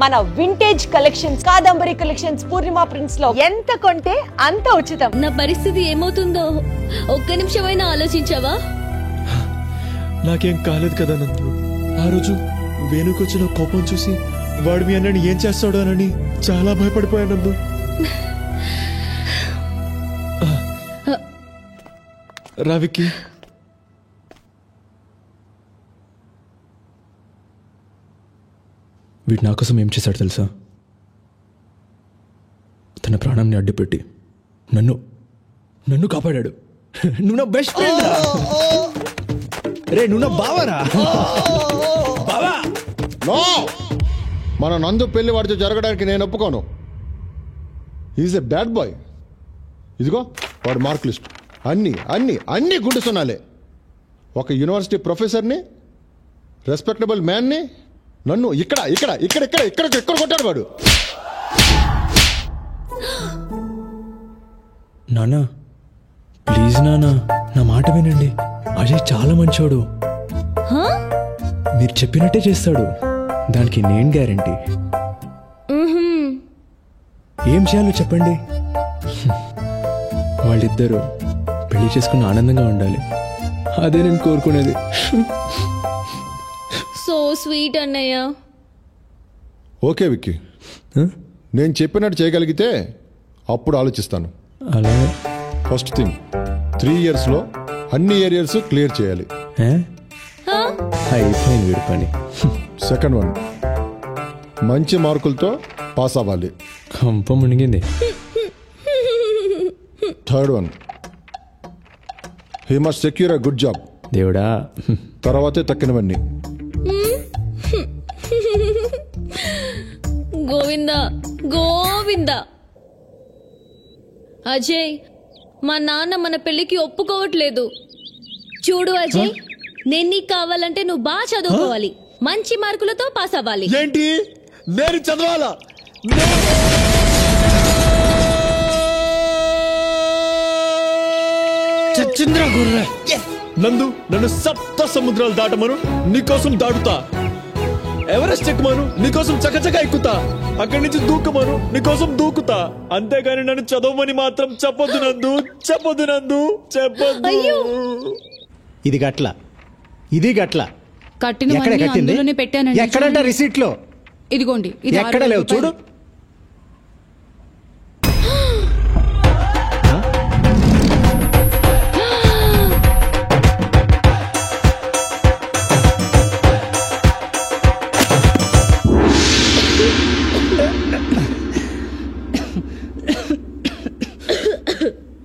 మన vintage collections Kadambari collections పూర్ణిమ prints లో ఎంత కొంటే అంత ఉచితం. నా పరిస్థితి ఏమవుతుందో ఒక్క నిమిషమైనా ఆలోచించావా? నాకేం కాలేదు కదా నందు. ఆ రోజు వేణుకొచ్చిన కోపం చూసి వాడు మీ అన్నని ఏం చేస్తాడో అని చాలా భయపడిపోయాను నందు. రావికి వీడు నా కోసం ఏం చేశాడు తెలుసా? తన ప్రాణాన్ని అడ్డుపెట్టి నన్ను కాపాడాడు. నువ్వు నా బెస్ట్ ఫ్రెండ్ రే, నువ్వు నా బావరా. బావా నో, మన నందు పెళ్లి వాడితో జరగడానికి నేను ఒప్పుకోను. Is a bad boy. ఇదిగో వాడు మార్క్ లిస్ట్ అన్ని గుండు సున్నాలే. ఒక యూనివర్సిటీ ప్రొఫెసర్ని, రెస్పెక్టబుల్ మ్యాన్ని నన్ను ఇక్కడ కొట్టాడు వాడు. నానా ప్లీజ్ నానా, నా మాట వినండి. అజయ్ చాలా మంచోడు. మీరు చెప్పినట్టే చేస్తాడు. దానికి నేను గ్యారంటీ. ఏం చేయాలో చెప్పండి. వాళ్ళిద్దరూ పెళ్లి చేసుకుని ఆనందంగా ఉండాలి. అదే నేను కోరుకునేది. సో స్వీట్ అన్నయ్య. ఓకే విక్కీ, నేను చెప్పినట్టు చేయగలిగితే అప్పుడు ఆలోచిస్తాను. అలాగే ఫస్ట్ థింగ్ 3 yearsలో అన్ని ఏరియాస్ క్లియర్ చేయాలి. అయిపోయింది వీడి పని. సెకండ్ వన్, మంచి మార్కులతో పాస్ అవ్వాలి. కంప మునిగింది. Third one, he must secure a good job. దేవుడా. తర్వాతే తక్కినవన్నీ. గోవిందా గోవిందా. అజయ్, మా నాన్న మన పెళ్లికి ఒప్పుకోవట్లేదు. చూడు అజయ్, నేను నీకు కావాలంటే నువ్వు బాగా చదువుకోవాలి, మంచి మార్కులతో పాస్ అవ్వాలి. ఏంటి నేను చదవాలా? చచ్చింద్రా గుర్ర. నందు, నన్ను సప్త సముద్రాలు దాటమను, నీకోసం దాటుతా. ఎవరెస్ట్ ఎక్కుమను, నీకోసం చకచక ఎక్కుతా. అక్కడి నుంచి దూకమను, నీకోసం దూకుతా. అంతేగాని నన్ను చదవమని మాత్రం చెప్పొద్దు నందు, చెప్పొద్దు. ఇది గట్ల, ఇది గట్ల. కట్టిన ఎక్కడ కట్టింది? అందులోనే పెట్టానండి. ఎక్కడంట రిసీట్ లో? ఇదిగోండి, ఇది ఎక్కడ లేవు చూడు.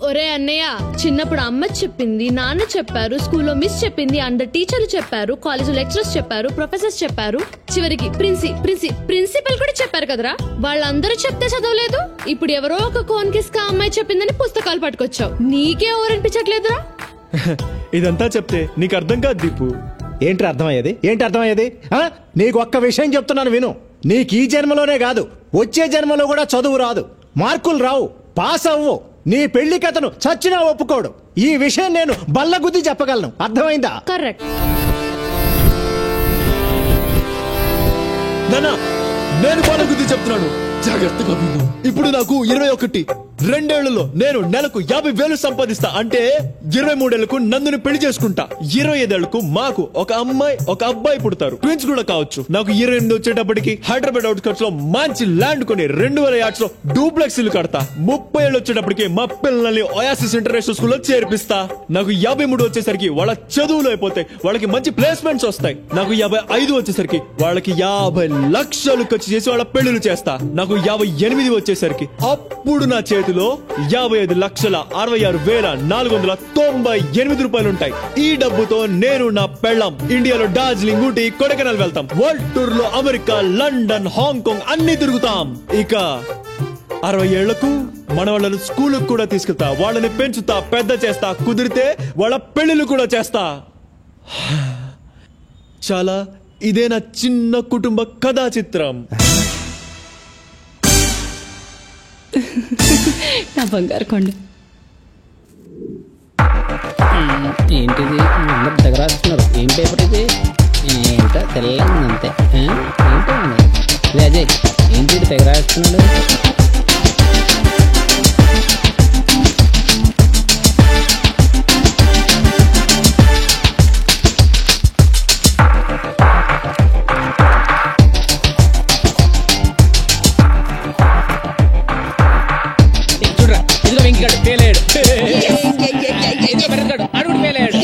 ఒరే అన్నయ్య, చిన్నప్పుడు అమ్మ చెప్పింది, నాన్న చెప్పారు, స్కూల్లో మిస్ చెప్పింది, అందరు టీచర్లు చెప్పారు, కాలేజ్ లెక్చరర్స్ చెప్పారు, ప్రొఫెసర్స్ చెప్పారు, చివరికి ప్రిన్సిపల్ కూడా చెప్పారు కదరా. వాళ్ళందరూ చెప్తే చదవలేదు. ఇప్పుడు ఎవరో ఒక కోన్ కిస్కా అమ్మాయి చెప్పిందని పుస్తకాలు పట్టుకొచ్చావు. నీకే ఓరనిపించట్లేదురా? ఇదంతా చెప్తే నీకు అర్థం కాదు దీపు. ఏంటి అర్థమయ్యేది? నీకు ఒక్క విషయం చెప్తున్నాను విను. నీకు ఈ జన్మలోనే కాదు, వచ్చే జన్మలో కూడా చదువు రాదు, మార్కులు రావు, పాస్ అవ్వు. నీ పెళ్లి కథను చచ్చినా ఒప్పుకోడు. ఈ విషయం నేను బల్లగుద్ది చెప్పగలను. అర్థమైందా? కరెక్ట్. నానా, నేను బల్లగుద్ది చెప్తున్నాను, జాగ్రత్తగా విను. ఇప్పుడు నాకు 21. 2 ఏళ్లలో నేను నెలకు 50,000 సంపాదిస్తా. అంటే 23 ఏళ్లకు నందుని పెళ్లి చేసుకుంటా. 25 ఏళ్లకు మాకు ఒక అమ్మాయి ఒక అబ్బాయి పుడతారు. ట్విన్స్ కూడా కావచ్చు. నాకు 28 వచ్చేటప్పటికి హైదరాబాద్ అవుట్స్కట్స్ లో మంచి ల్యాండ్ కొని 2000 యార్డ్స్ లో డూప్లెక్స్ ఇల్లు కడతా. 30 ఏళ్ళు వచ్చేటప్పటికి మా పిల్లల్ని ఒయాసిస్ ఇంటర్నేషనల్ స్కూల్లో చేర్పిస్తా. నాకు 53 వచ్చేసరికి వాళ్ళ చదువులు అయిపోతాయి, వాళ్ళకి మంచి ప్లేస్మెంట్స్ వస్తాయి. నాకు 55 వచ్చేసరికి వాళ్ళకి 50 లక్షలు ఖర్చు చేసి వాళ్ళ పెళ్లిళ్ళు చేస్తా. నాకు 58 వచ్చేసరికి అప్పుడు నా చేతిలో 55,66,498 రూపాయలుంటాయి. ఈ డబ్బుతో నేను నా పెళ్ళాం ఇండియాలో డార్జిలింగ్, ఊటీ, కొడైకెనాల్ వెళ్తాం. వరల్డ్ టూర్ లో అమెరికా, లండన్, హాంకాంగ్ అన్ని తిరుగుతాం. ఇక 60 ఏళ్లకు మన వాళ్ళని స్కూల్ కూడా తీసుకెళ్తా. వాళ్ళని పెంచుతా, పెద్ద చేస్తా. కుదిరితే వాళ్ళ పెళ్లిళ్ళు కూడా చేస్తా. చాలా ఇదే నా చిన్న కుటుంబ కథా చిత్రం. నా బంగారు కొండ. ఏంటిది అందరు దగ్గర రాస్తున్నారు? ఏం పేపర్ ఇది? ఏంటో తెల్లంది అంతే. ఏంటో రే అజయ్ ఏంటి ఈడు తెగ రాస్తున్నాడు? చూడరా ఇదిగో వెంకిగాడు ఫెయిల్ అయ్యాడు. ఇదిగో భరత్గాడు అడుగుడు ఫెయిల్ అయ్యాడు.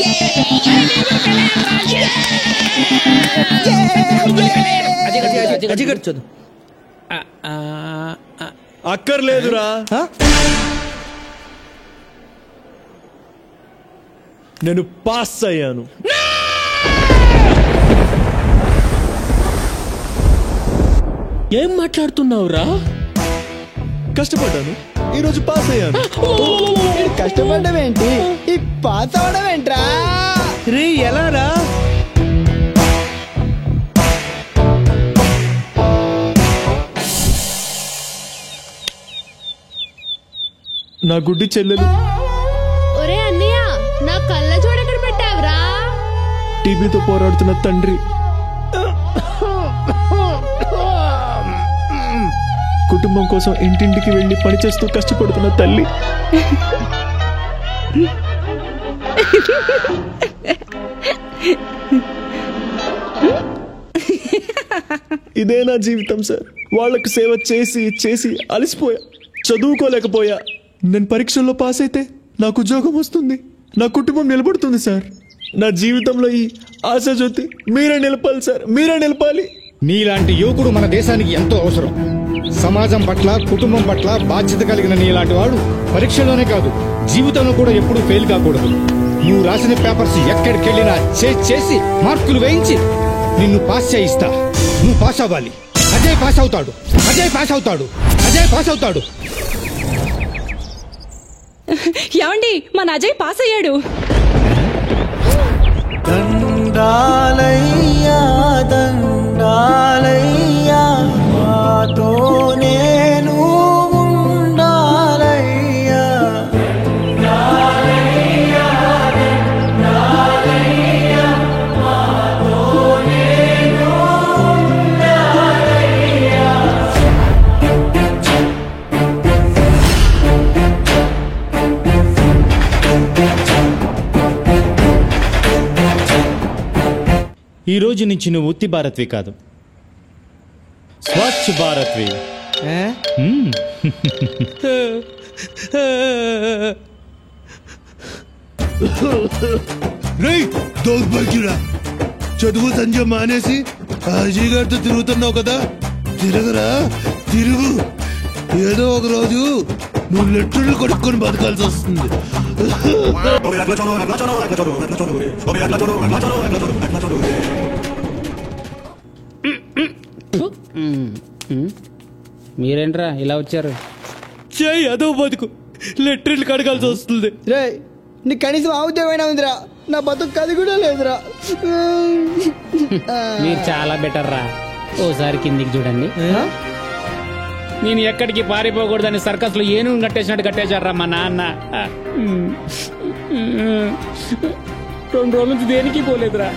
అజయ్ గారు చదువు. అక్కర్లేదురా. నేను పాస్ అయ్యాను. ఏం మాట్లాడుతున్నావురా? కష్టపడ్డాను, ఈ రోజు పాస్ అయ్యాను. కష్టపడడం ఏంటి, ఈ పాస్ అవడం ఏంట్రా? రే ఎలా రా? నా గుడ్డి చెల్లెలు ఒరే అన్నయ్య నా కళ్ళ చూడ ఎక్కడ పెట్టావురా? టీబీతో పోరాడుతున్న తండ్రి, కుటుంబం కోసం ఇంటింటికి వెళ్ళి పనిచేస్తూ కష్టపడుతున్న తల్లి, ఇదే నా జీవితం సార్. వాళ్లకు సేవ చేసి చేసి అలసిపోయా, చదువుకోలేకపోయా. నేను పరీక్షల్లో పాస్ అయితే నాకు ఉద్యోగం వస్తుంది, నా కుటుంబం నిలబడుతుంది సార్. నా జీవితంలో ఈ ఆశాజ్యోతి మీరే నిలపాలి సార్, మీరే నిలపాలి. నీలాంటి యువకుడు మన దేశానికి ఎంతో అవసరం. సమాజం పట్ల, కుటుంబం పట్ల బాధ్యత కలిగిన నీలాంటి వాడు పరీక్షలోనే కాదు, జీవితంలో కూడా ఎప్పుడూ ఫెయిల్ కాకూడదు. నువ్వు రాసిన పేపర్స్ ఎక్కడికెళ్ళినా చేసి మార్కులు వేయించి నిన్ను పాస్ చేయిస్తా. నువ్వు పాస్ అవ్వాలి. అజయ్ పాస్ అవుతాడు, అజయ్ పాస్ అవుతాడు, అజయ్ పాస్ అవుతాడు. ఏమండి మన అజయ్ పాస్ అయ్యాడు. దండాలయ్యా దండాలయ్యా మాతో నేను ఉండాలయ్యా. ఈ రోజు నుంచి నువ్వు ఉత్తి భారత్వి కాదు, స్వచ్ఛ భారత్వి. దౌర్భాగ్యుడా, చదువు సంజ మానేసి అజయ్ గారితో తిరుగుతున్నావు కదా. తిరగరా, తిరుగు. ఏదో ఒక రోజు నువ్వు లెటర్లు కొట్టుకొని బతకాల్సి వస్తుంది. మీరేంట్రా ఇలా వచ్చారు? చేయి అదో బతుకు, లెటర్లు కడగాల్సి వస్తుంది. రే నీకు కనీసం ఆవుద్యమైనా ఉందిరా, నా బతుకు అది కూడా లేదురా. మీరు చాలా బెటర్ రా. ఓసారి కిందికి చూడండి. నేను ఎక్కడికి పారిపోకూడదని సర్కస్ లో ఏనుగు కట్టేసినట్టు కట్టేశారా మా నాన్న. 2 రోజుల నుంచి దేనికి పోలేదురా.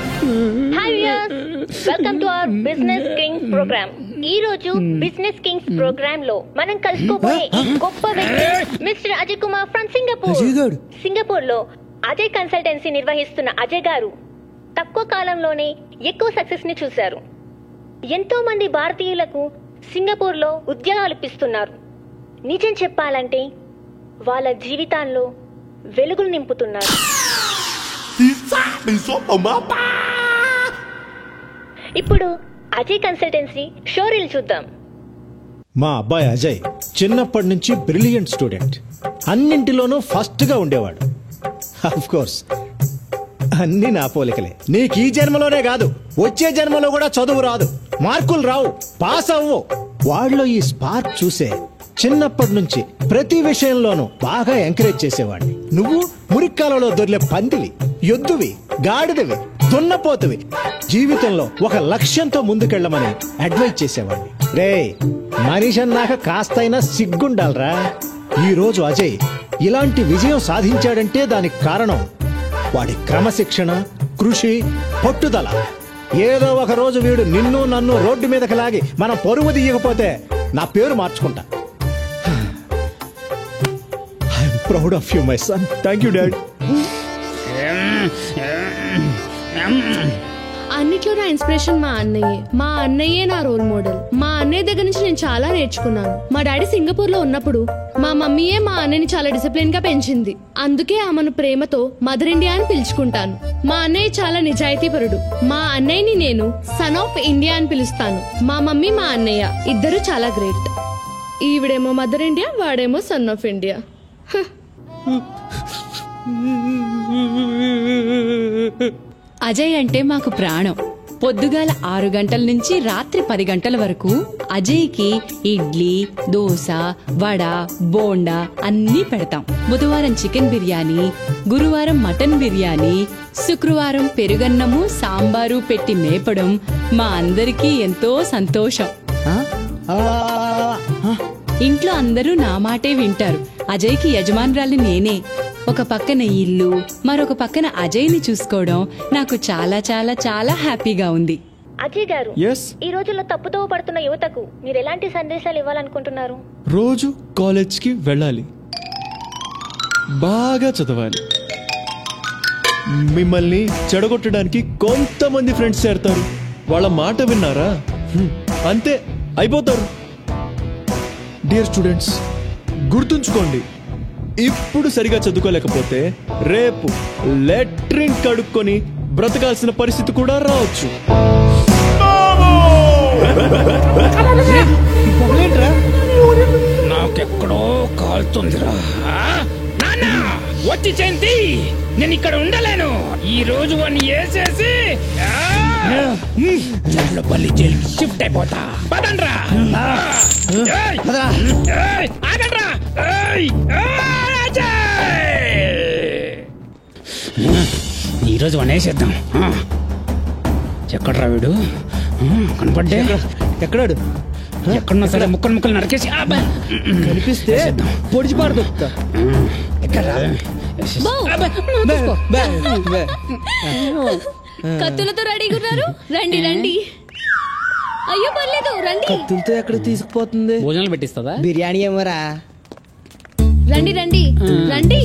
Hi viewers, welcome to our business kings program. ఈ రోజు బిజినెస్ కింగ్స్ ప్రోగ్రామ్ లో మనం కలుసుకోబోయే గొప్ప వ్యక్తి mister Ajay Kumar from Singapore. Singapore లో అజయ్ కన్సల్టెన్సీ నిర్వహిస్తున్న అజయ్ గారు తక్కువ కాలంలోనే ఎక్కువ సక్సెస్ ని చూశారు. ఎంతో మంది భారతీయులకు సింగపూర్ లో ఉద్యోగాలు ఇప్పిస్తున్నారు. నిజం చెప్పాలంటే వాళ్ళ జీవితాల్లో వెలుగులు నింపుతున్నారు. ఇప్పుడు అజయ్ కన్సల్టెన్సీ షోరీల్ చూద్దాం. మా అబ్బాయి అజయ్ చిన్నప్పటి నుంచి బ్రిలియంట్ స్టూడెంట్, అన్నింటిలోనూ ఫస్ట్ గా ఉండేవాడు. ఆఫ్ కోర్స్ అన్ని నా పోలికలే. నీకు ఈ జన్మలోనే కాదు, వచ్చే జన్మలో కూడా చదువు రాదు, మార్కులు రావు, పాస్ అవ్వు. వాళ్ళలో ఈ స్పార్క్ చూసే చిన్నప్పటి నుంచి ప్రతి విషయంలోనూ బాగా ఎంకరేజ్ చేసేవాడిని. నువ్వు మురిక్కాలలో దొర్లే పందివి, ఎద్దువి, గాడిదవి, దున్నపోతువి. జీవితంలో ఒక లక్ష్యంతో ముందుకెళ్ళమని అడ్వైజ్ చేసేవాడిని. రే మనిషి అన్నాక కాస్తైనా సిగ్గుండాలరా. ఈ రోజు అజయ్ ఇలాంటి విజయం సాధించాడంటే దానికి కారణం వాడి క్రమశిక్షణ, కృషి, పట్టుదల. ఏదో ఒక రోజు వీడు నిన్ను నన్ను రోడ్డు మీదకి లాగి మనం పరువు తీయకపోతే నా పేరు మార్చుకుంటా. I'm proud of you my son. Thank you dad. అన్నిట్లో నా ఇన్స్పిరేషన్ మా అన్నయ్యే. మా అన్నయ్యే నా రోల్ మోడల్. మా అన్నయ్య దగ్గర నుంచి నేను చాలా నేర్చుకున్నాను. మా డాడీ సింగపూర్ లో ఉన్నప్పుడు మా మమ్మీయే మా అన్నయ్యని చాలా డిసిప్లిన్ గా పెంచింది. అందుకే ఆమెను ప్రేమతో మదర్ ఇండియా అని పిలుచుకుంటాను. మా అన్నయ్య చాలా నిజాయితీపరుడు. మా అన్నయ్యని నేను సన్ ఆఫ్ ఇండియా అని పిలుస్తాను. మా మమ్మీ మా అన్నయ్య ఇద్దరు చాలా గ్రేట్. ఈవిడేమో మదర్ ఇండియా, వాడేమో సన్ ఆఫ్ ఇండియా. అజయ్ అంటే మాకు ప్రాణం. పొద్దుగాల 6 గంటల నుంచి రాత్రి 10 గంటల వరకు అజయ్కి ఇడ్లీ, దోశ, వడ, బోండా అన్నీ పెడతాం. బుధవారం చికెన్ బిర్యానీ, గురువారం మటన్ బిర్యానీ, శుక్రవారం పెరుగన్నము, సాంబారు పెట్టి మేపడం మా అందరికీ ఎంతో సంతోషం. ఇంట్లో అందరూ నా మాటే వింటారు. అజయ్కి యజమానురాలు నేనే. ఒక పక్కన ఇల్లు, మరొక పక్కన అజయ్ని చూసుకోవడం నాకు చాలా చాలా చాలా హ్యాపీగా ఉంది. అజయ్ గారు, Yes? ఈ రోజుల్లో తప్పుదోవ పడుతున్న యువతకు మీరు ఎలాంటి సందేశాలు ఇవ్వాలనుకుంటున్నారు? రోజు కాలేజ్కి వెళ్ళాలి, బాగా చదవాలి. మిమ్మల్ని చెడగొట్టడానికి కొంతమంది ఫ్రెండ్స్ చేరతారు. వాళ్ళ మాట విన్నారా అంతే అయిపోతారు. డియర్ స్టూడెంట్స్, గుర్తుంచుకోండి, ఇప్పుడు సరిగా చదువుకోలేకపోతే రేపు లెట్రిన్ కడుక్కొని బ్రతకాల్సిన పరిస్థితి కూడా రావచ్చు. నాకెక్కడో కాలుతుందిరా. వచ్చి చెంది, నేను ఇక్కడ ఉండలేను. ఈ రోజు వాడిని వేసేసి పల్లి జైలు షిఫ్ట్ అయిపోతా. పదండ్రా. ఆగండ్రా. ఈ రోజు వాడిని వేసేద్దాం. ఎక్కడ్రా వీడు? కనపడ్డే. ఎక్కడాడు? ఎక్కడున్నా సరే ముక్కలు ముక్కలు నరికేసి కనిపిస్తే పొడిచి పాడుతా. కత్తులతో రెడీగా ఉన్నారు. రండి రండి. అయ్యో పర్లేదు రండి. కత్తులతో ఎక్కడ తీసుకుపోతుంది? భోజనాలు పెట్టిస్తుందా? బిర్యానీ ఏమరా? రండి రండి రండి.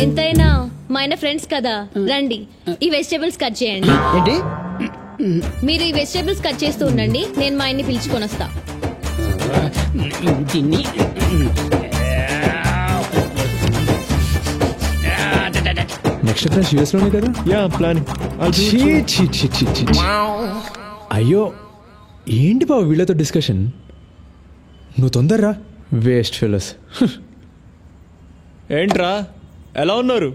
ఎంతైనా మా ఆయన ఫ్రెండ్స్ కదా, రండి. ఈ వెజిటేబుల్స్ కట్ చేయండి. ఏంటి? మీరు ఈ వెజిటేబుల్స్ కట్ చేస్తూ ఉండండి, నేను మా ఆయన్ని పిలుచుకొని వస్తా. నెక్స్ట్ క్లాస్ యూఎస్ లోనే కదా? Yeah planning. అయ్యో ఏంటి బాబు వీళ్ళతో డిస్కషన్? నువ్వు తొందరరా. Waste fellows. ఏంట్రా ఎలా ఉన్నారు?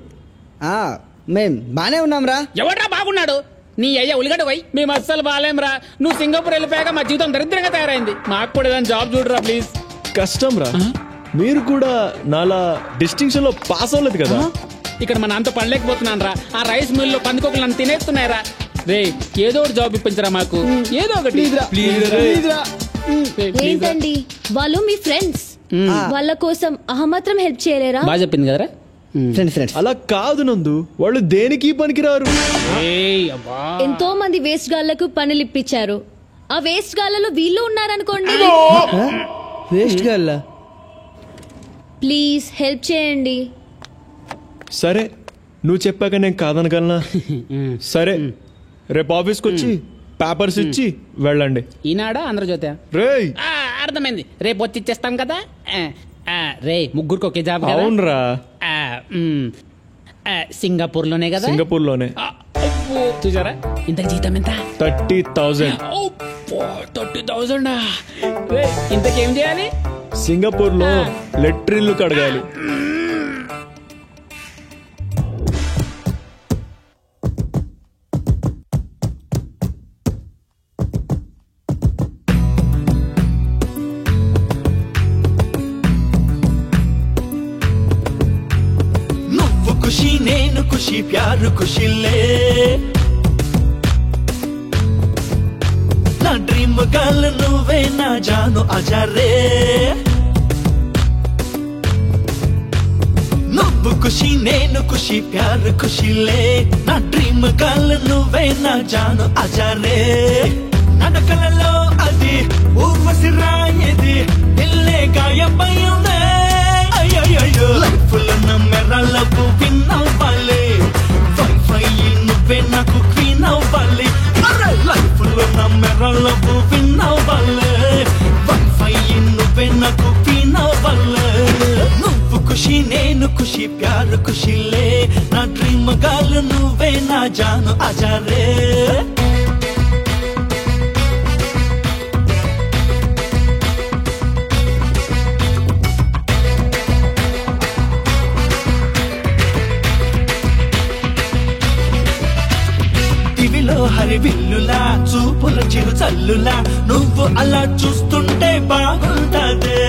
మేం బానే ఉన్నాంరా. ఎవడ్రా బాగున్నాడు? నీ అయ్యా ఉలిగడ్డ పోయి. మేము అస్సలు బాగాలేంరా. నువ్వు సింగపూర్ వెళ్ళిపోయాక మా జీవితం దరిద్రంగా తయారైంది. మాకు కూడా ఏదైనా జాబ్ చూడరా ప్లీజ్. కష్టం రా. మీరు కూడా నాలా డిస్టింక్షన్ లో పాస్ అవ్వలేదు కదా. ఇక్కడ మా నాన్నతో పడలేకపోతున్నాను రా. ఆ రైస్ మిల్ లో పందుకోకలు నన్ను తినేస్తున్నాయరా. రే ఏదో ఒకటి జాబ్ ఇప్పించరా మాకు, ఏదో ఒకటి. ఏంటండి వాళ్ళు మీ ఫ్రెండ్స్, వాళ్ళ కోసం అహమాత్రం హెల్ప్ చేయలేరా? బాగా చెప్పింది కదరా. అలా కాదు నందు, వాళ్ళు దేనికి పనికిరారు. ఎంతో మంది వేస్ట్ గాళ్లకు పనులు ఇప్పించారు. ఆ వేస్ట్ గాళ్లలో వీళ్ళు ఉన్నారనుకోండి. వేస్ట్ గాళ్ళ ప్లీజ్ హెల్ప్ చేయండి. సరే నువ్వు చెప్పాక నేను కాదనగలనా? సరే రేపు ఆఫీస్కి వచ్చి పేపర్స్ ఇచ్చి వెళ్ళండి. ఈనాడా ఆంధ్రజ్యోతి? రేయ్ అర్థమైంది, రేపు వచ్చి ఇచ్చేస్తాం కదా. రే ముగ్గురికి ఒకే జాబ్. అవునరా. సింగపూర్ లోనే కదా? సింగపూర్ లోనే. చూసారా ఇంత జీతం ఎంత? 30,000. 30,000. ఇంతకేం చేయాలి? సింగపూర్ లో లెట్రిన్లు కడగాలి. ఖుషి నేను ఖుషి ప్యారు ఖుషిలే నా డ్రీమ్ గర్ల్ నువ్వే నా జాను ఆజారే నువ్వు నువ్వు ఖుషి నేను ఖుషి ప్యార్ ఖుషిలే నా డ్రీమ్ గర్ల్ నువ్వే నా జాను అజారే నడకలలో అది ఊర్వశి రాయేది దిల్లే గాయపయ్యుందే అయ్యయ్యో లైఫ్ లో నమ్మెరలకు విన్ అవ్వాలి వైఫై నువ్వే నాకు క్వీన్ అవ్వాలి లైఫ్ లో నమ్మెరలకు విన్ అవ్వాలి వైఫై నువ్వే నాకు క్వీన్ అవ్వాలి నువ్వు ఖుషి నేను ఖుషి ప్యార్ ఖుషిలే నా డ్రీమ్ గర్ల్ నువ్వే నా జాను అజారే హరివిల్లులా చూపుల చిరు చల్లులా నువ్వు అలా చూస్తుంటే బాగుంటదే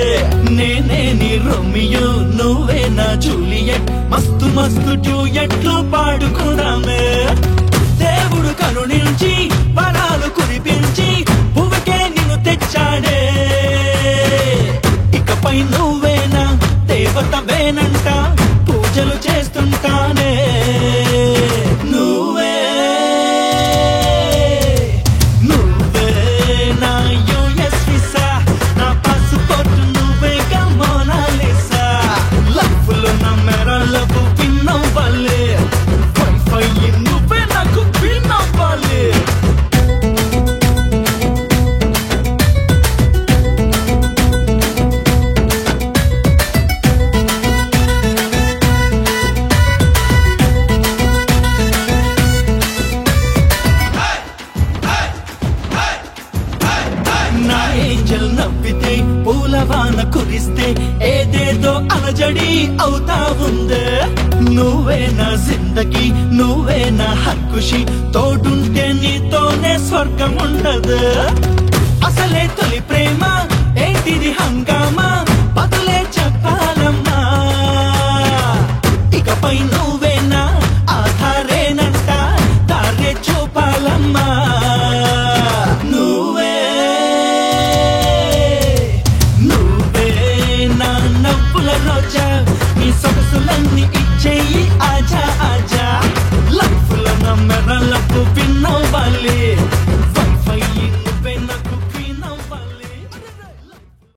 నేనే నీ రోమియో నువ్వే నా జూలియట్ మస్తు మస్తు డ్యూయట్లు పాడుకున్నామే దేవుడు కరుణించి వరాలు కురిపించి భూమికే నిన్ను తెచ్చాడే ఇకపై నువ్వేనా దేవతవేనంట పూజలు చేస్తుంటానే నువ్వే పూలవాన కురిస్తే ఏదేదో అలజడి అవుతా ఉందే నువ్వే నా జిందగీ నువ్వే నా హర్ఖుషి తోడుంటే నీతోనే స్వర్గం ఉండదు అసలే తొలి ప్రేమ ఏంటిది హంగామా బదులే చెప్పాలమ్మా ఇకపై నువ్వే